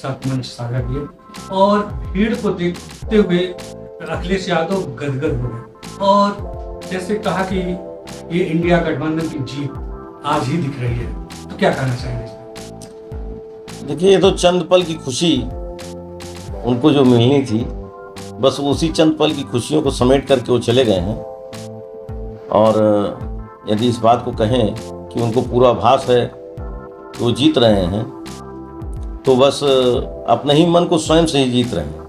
साथ मंच साझा किए और भीड़ को देखते हुए अखिलेश यादव गदगद हो गए और जैसे कहा कि ये इंडिया गठबंधन की जीत आज ही दिख रही है। तो क्या कहना चाहेंगे इसमें? देखिए, ये तो चंद पल की खुशी उनको जो मिलनी थी, बस उसी चंद पल की खुशियों को समेट करके वो चले गए हैं। और यदि इस बात को कहें कि उनको पूरा आभास है कि वो जीत रहे हैं, तो बस अपने ही मन को स्वयं से ही जीत रहे हैं।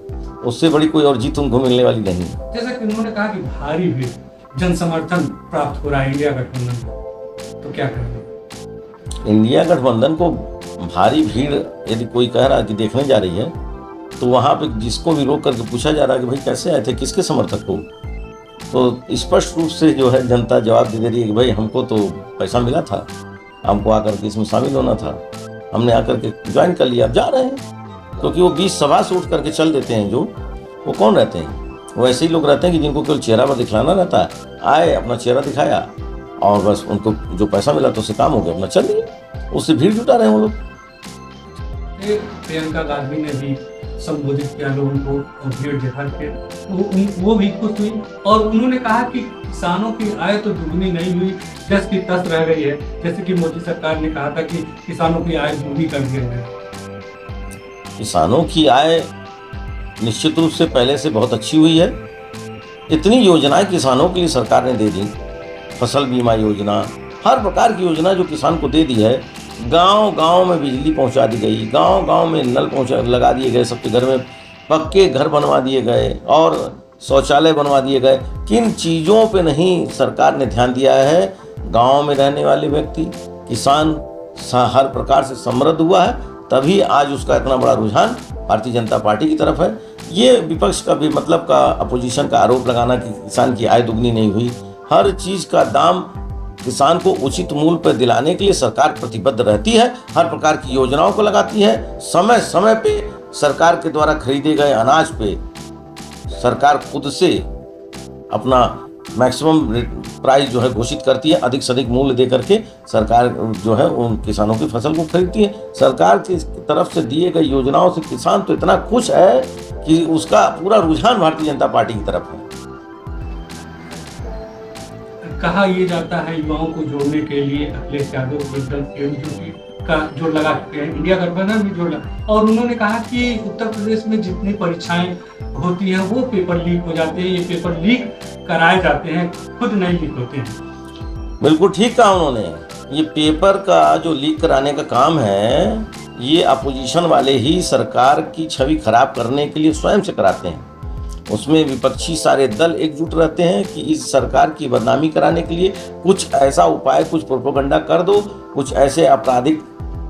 उससे बड़ी कोई और जीत उनको मिलने वाली नहीं है। जैसा कि उन्होंने कहा कि भारी भीड़ जन समर्थन प्राप्त हो रहा है इंडिया गठबंधन को, तो क्या करेंगे? इंडिया गठबंधन को भारी भीड़ यदि कोई कह रहा है कि देखने जा रही है, तो वहाँ पे जिसको भी रोक करके पूछा जा रहा है कि भाई कैसे आए थे, किसके समर्थक हो, तो स्पष्ट रूप से जो है जनता जवाब दे रही है कि भाई हमको तो पैसा मिला था, हमको आकर के इसमें शामिल होना था, हमने आकर के ज्वाइन कर लिया, अब जा रहे हैं। क्योंकि वो 20 सभा से उठ करके चल देते हैं, जो वो कौन रहते हैं? वो ऐसे ही लोग रहते हैं कि जिनको केवल चेहरा पर दिखलाना रहता है। आए, अपना चेहरा दिखाया और बस उनको जो पैसा मिला तो उससे काम हो गया, अपना चल दिए। उससे भीड़ जुटा रहे हैं वो लोग। प्रियंका गांधी ने भी संबोधित किया लोगों को और भीड़ देखा के वो भी खुश हुई और उन्होंने कहा कि किसानों की आय तो दुगनी नहीं हुई, जस की तस रह गई है। जैसे कि मोदी सरकार ने कहा था कि किसानों की आय दुगनी कर दी है। किसानों की आय निश्चित रूप से पहले से बहुत अच्छी हुई है। इतनी योजनाएं किसानों के लिए सरकार ने दे दी, फसल बीमा योजना, हर प्रकार की योजना जो किसान को दे दी है। गांव-गांव में बिजली पहुंचा दी गई, गांव-गांव में नल लगा दिए गए, सबके घर में पक्के घर बनवा दिए गए और शौचालय बनवा दिए गए। किन चीज़ों पे नहीं सरकार ने ध्यान दिया है? गांव में रहने वाले व्यक्ति, किसान हर प्रकार से समृद्ध हुआ है, तभी आज उसका इतना बड़ा रुझान भारतीय जनता पार्टी की तरफ है। ये विपक्ष का भी मतलब का अपोजिशन का आरोप लगाना कि किसान की आय दुगनी नहीं हुई। हर चीज़ का दाम किसान को उचित मूल्य पर दिलाने के लिए सरकार प्रतिबद्ध रहती है, हर प्रकार की योजनाओं को लगाती है। समय समय पे सरकार के द्वारा खरीदे गए अनाज पे सरकार खुद से अपना मैक्सिमम प्राइस जो है घोषित करती है, अधिक से अधिक मूल्य दे करके सरकार जो है उन किसानों की फसल को खरीदती है। सरकार की तरफ से दिए गए योजनाओं से किसान तो इतना खुश है कि उसका पूरा रुझान भारतीय जनता पार्टी की तरफ है। कहा यह जाता है युवाओं को जोड़ने के लिए अखिलेश यादव का जोड़ लगा चुके हैं, इंडिया गठबंधन भी जोड़ लगा। और उन्होंने कहा कि उत्तर प्रदेश में जितनी परीक्षाएं होती हैं वो पेपर लीक हो जाते हैं, ये पेपर लीक कराए जाते हैं, खुद नहीं लीक होते हैं। बिल्कुल ठीक कहा उन्होंने। ये पेपर का जो लीक कराने का काम है, ये अपोजिशन वाले ही सरकार की छवि खराब करने के लिए स्वयं से कराते हैं। उसमें विपक्षी सारे दल एकजुट रहते हैं कि इस सरकार की बदनामी कराने के लिए कुछ ऐसा उपाय, कुछ प्रोपेगेंडा कर दो, कुछ ऐसे आपराधिक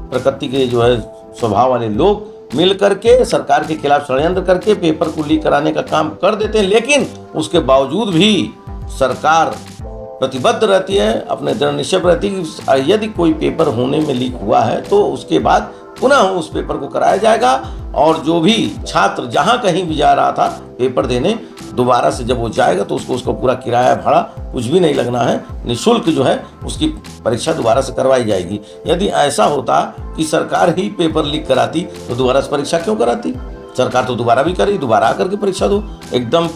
प्रकृति के जो है स्वभाव वाले लोग मिल करके सरकार के खिलाफ षड्यंत्र करके पेपर को लीक कराने का काम कर देते हैं। लेकिन उसके बावजूद भी सरकार प्रतिबद्ध रहती है, अपने दृढ़ निश्चय रहती है कि यदि कोई पेपर होने में लीक हुआ है तो उसके बाद पुनः उस पेपर को कराया जाएगा और जो भी छात्र जहां कहीं भी जा रहा था पेपर देने, दोबारा से जब वो जाएगा तो उसको पूरा किराया भाड़ा कुछ भी नहीं लगना है, निःशुल्क जो है उसकी परीक्षा दोबारा से करवाई जाएगी। यदि ऐसा होता कि सरकार ही पेपर लीक कराती तो दोबारा से परीक्षा क्यों कराती? सरकार तो दोबारा भी करी, दोबारा आकर के परीक्षा दो। एकदम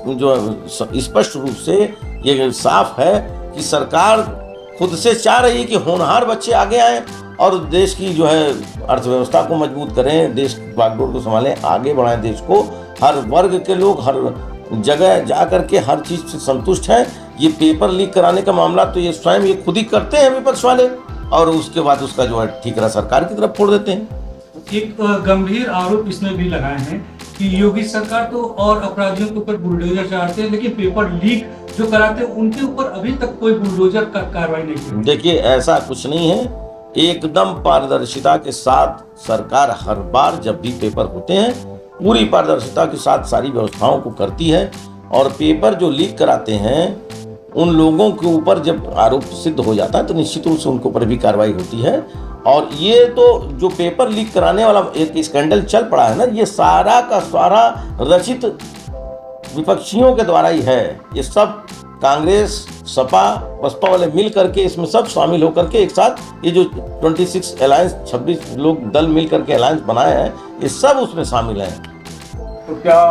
जो स्पष्ट रूप से ये साफ है कि सरकार खुद से चाह रही है कि होनहार बच्चे आगे आए और देश की जो है अर्थव्यवस्था को मजबूत करें, देश की बागडोर को संभालें, आगे बढ़ाएं देश को। हर वर्ग के लोग हर जगह जा करके हर चीज़ से संतुष्ट हैं। ये पेपर लीक कराने का मामला तो ये स्वयं ये खुद ही करते हैं विपक्ष वाले, और उसके बाद उसका जो है ठीकरा सरकार की तरफ फोड़ देते हैं। एक गंभीर आरोप इसमें भी लगाए हैं कि योगी सरकार तो और अपराधियों के ऊपर बुलडोजर चलाते हैं, लेकिन पेपर लीक जो कराते हैं उनके ऊपर अभी तक कोई बुलडोजर का कार्रवाई नहीं की। देखिए, ऐसा कुछ नहीं है। एकदम पारदर्शिता के साथ सरकार हर बार जब भी पेपर होते हैं पूरी पारदर्शिता के साथ सारी व्यवस्थाओं को करती है, और पेपर जो लीक कराते हैं उन लोगों के ऊपर जब आरोप सिद्ध हो जाता है तो निश्चित रूप से उनके ऊपर भी कार्रवाई होती है। और ये तो जो पेपर लीक कराने वाला एक स्कैंडल चल पड़ा है ना, ये सारा का सारा रचित विपक्षियों के द्वारा ही है। ये सब कांग्रेस सपा बसपा वाले मिल करके इसमें सब शामिल होकर के एक साथ ये जो 26 अलायंस 26 लोग दल मिल करके अलायंस बनाए हैं, ये सब उसमें शामिल हैं। तो क्या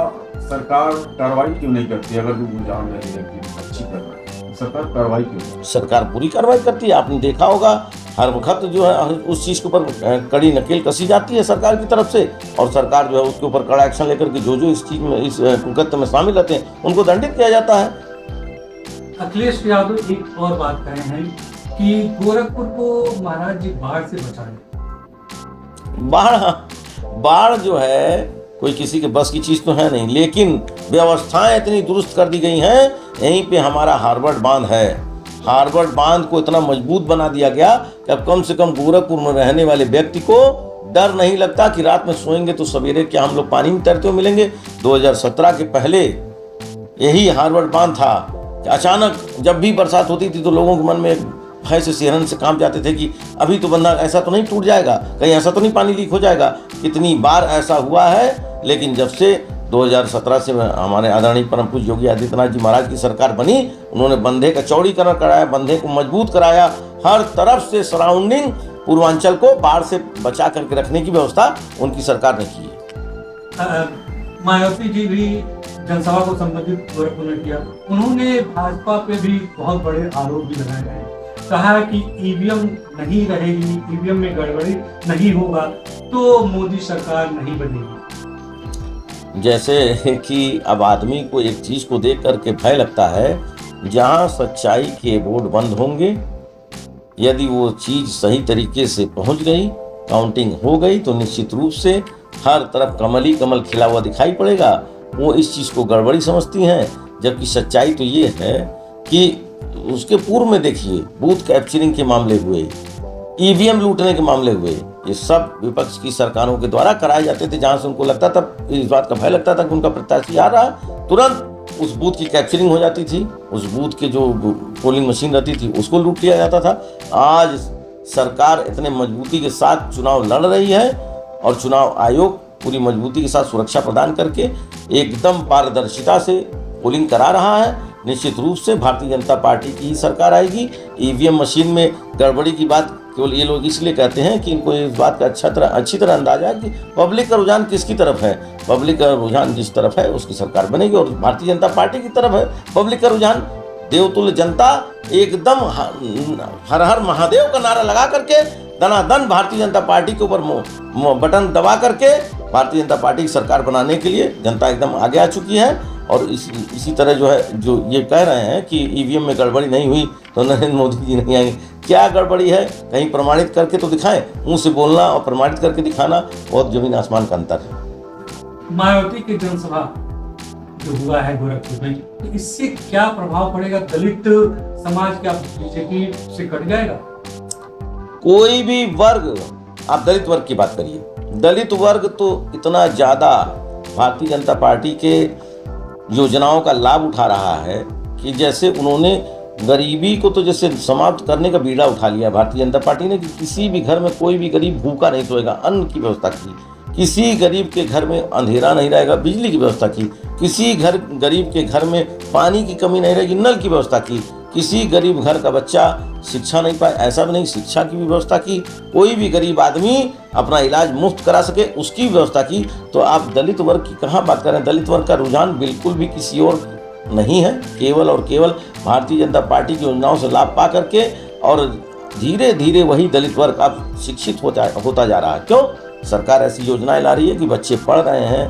सरकार कार्रवाई क्यों नहीं करती? अगर रुझान नहीं है कि अच्छी कर रही है, सरकार कार्रवाई क्यों नहीं? सरकार पूरी कार्रवाई करती है। आपने देखा होगा हर वक्त जो है उस चीज़ के ऊपर कड़ी नकेल कसी जाती है सरकार की तरफ से, और सरकार जो है उसके ऊपर कड़ा एक्शन लेकर के जो इस चीज़ में इस कुकृत्य में शामिल रहते हैं उनको दंडित किया जाता है। अखिलेश यादव एक और बात कहे हैं कि गोरखपुर को महाराज जी बाढ़ से बचाएं। बाढ़ जो है कोई किसी के बस की चीज़ तो है नहीं, लेकिन व्यवस्थाएं इतनी दुरुस्त कर दी गई हैं। यहीं पे हमारा हार्वर्ड बांध है, हार्वर्ड बांध को इतना मजबूत बना दिया गया कि अब कम से कम गोरखपुर में रहने वाले व्यक्ति को डर नहीं लगता कि रात में सोएंगे तो सवेरे क्या हम लोग पानी में तैरते हुए मिलेंगे। 2017 के पहले यही हार्वर्ड बांध था कि अचानक जब भी बरसात होती थी तो लोगों के मन में भय से सिहरन से कांप जाते थे कि अभी तो बंदा ऐसा तो नहीं टूट जाएगा, कहीं ऐसा तो नहीं पानी लीक हो जाएगा। कितनी बार ऐसा हुआ है, लेकिन जब से 2017 से हमारे आदरणीय परम पूज्य योगी आदित्यनाथ जी महाराज की सरकार बनी, उन्होंने बंधे का चौड़ीकरण कराया, बंधे को मजबूत कराया, हर तरफ से सराउंडिंग पूर्वांचल को बाढ़ से बचा करके रखने की व्यवस्था उनकी सरकार ने की है। मायावती जी भी जनसभा को संबोधित गोरखपुर में किया, उन्होंने भाजपा पे भी बहुत बड़े आरोप भी लगाए गए, कहा कि ईवीएम नहीं रहेगी, ईवीएम में गड़बड़ी नहीं होगा तो मोदी सरकार नहीं बनेगी। जैसे कि अब आदमी को एक चीज को देख करके भय लगता है, जहां सच्चाई के बोर्ड बंद होंगे, यदि वो चीज सही तरीके से पहुंच गई, काउंटिंग हो गई, तो निश्चित रूप से हर तरफ कमल ही कमल खिला हुआ दिखाई पड़ेगा। वो इस चीज को गड़बड़ी समझती हैं, जबकि सच्चाई तो ये है कि उसके पूर्व में देखिए बूथ कैप्चरिंग के मामले हुए, ईवीएम लूटने के मामले हुए, ये सब विपक्ष की सरकारों के द्वारा कराए जाते थे। जहां से उनको लगता था, इस बात का भय लगता था कि उनका प्रत्याशी आ रहा, तुरंत उस बूथ की कैप्चरिंग हो जाती थी, उस बूथ के जो पोलिंग मशीन रहती थी उसको लूट लिया जाता था। आज सरकार इतने मजबूती के साथ चुनाव लड़ रही है और चुनाव आयोग पूरी मजबूती के साथ सुरक्षा प्रदान करके एकदम पारदर्शिता से पोलिंग करा रहा है। निश्चित रूप से भारतीय जनता पार्टी की ही सरकार आएगी। ईवीएम मशीन में गड़बड़ी की बात केवल ये लोग इसलिए कहते हैं कि इनको इस बात का अच्छी तरह अंदाजा है कि पब्लिक का रुझान किसकी तरफ है। पब्लिक का रुझान जिस तरफ है उसकी सरकार बनेगी, और भारतीय जनता पार्टी की तरफ है पब्लिक का रुझान। देवतुल्य जनता एकदम हर हर महादेव का नारा लगा करके दनादन भारतीय जनता पार्टी के ऊपर बटन दबा करके भारतीय जनता पार्टी की सरकार बनाने के लिए जनता एकदम आगे आ चुकी है। और इसी तरह जो है, जो ये कह रहे हैं कि ईवीएम में गड़बड़ी नहीं हुई तो नरेंद्र मोदी जी नहीं आएंगे, क्या गड़बड़ी है? कहीं प्रमाणित करके तो दिखाएं। मुंह से बोलना और प्रमाणित करके दिखाना बहुत जमीन आसमान का अंतर है। मायावती की जनसभा जो हुआ है गोरखपुर में, तो इससे क्या प्रभाव पड़ेगा? दलित समाज क्या बीजेपी से कट जाएगा? कोई भी वर्ग, आप दलित वर्ग की बात करिए, दलित वर्ग तो इतना ज्यादा भारतीय जनता पार्टी के योजनाओं का लाभ उठा रहा है कि जैसे उन्होंने गरीबी को तो जैसे समाप्त करने का बीड़ा उठा लिया भारतीय जनता पार्टी ने, कि किसी भी घर में कोई भी गरीब भूखा नहीं सोएगा, अन्न की व्यवस्था की। किसी गरीब के घर में अंधेरा नहीं रहेगा, बिजली की व्यवस्था की। किसी गरीब के घर में पानी की कमी नहीं रहेगी, नल की व्यवस्था की। किसी गरीब घर का बच्चा शिक्षा नहीं पाए, ऐसा भी नहीं, शिक्षा की भी व्यवस्था की। कोई भी गरीब आदमी अपना इलाज मुफ्त करा सके, उसकी व्यवस्था की। तो आप दलित वर्ग की कहाँ बात करें? दलित वर्ग का रुझान बिल्कुल भी किसी और नहीं है, केवल और केवल भारतीय जनता पार्टी की योजनाओं से लाभ पा करके, और धीरे धीरे वही दलित वर्ग अब शिक्षित होता जा रहा है। क्यों? सरकार ऐसी योजनाएं ला रही है कि बच्चे पढ़ रहे हैं,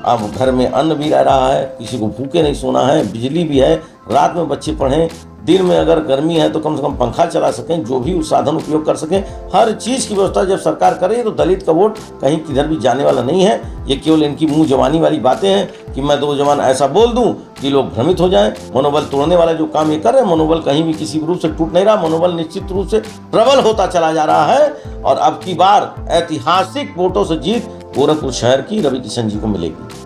अब घर में अन्न भी रह रहा है, किसी को भूखे नहीं सोना है, बिजली भी है, रात में बच्चे पढ़ें, दिन में अगर गर्मी है तो कम से कम पंखा चला सकें, जो भी साधन उपयोग कर सकें, हर चीज़ की व्यवस्था जब सरकार कर रही है तो दलित का वोट कहीं किधर भी जाने वाला नहीं है। ये केवल इनकी मुंह जवानी वाली बातें हैं कि मैं 2 जबान ऐसा बोल दूं कि लोग भ्रमित हो जाएं। मनोबल तोड़ने वाला जो काम ये कर रहे हैं, मनोबल कहीं भी किसी भी रूप से टूट नहीं रहा, मनोबल निश्चित रूप से प्रबल होता चला जा रहा है। और अब की बार ऐतिहासिक वोटों से जीत गोरखपुर शहर की रवि किशन जी को मिलेगी।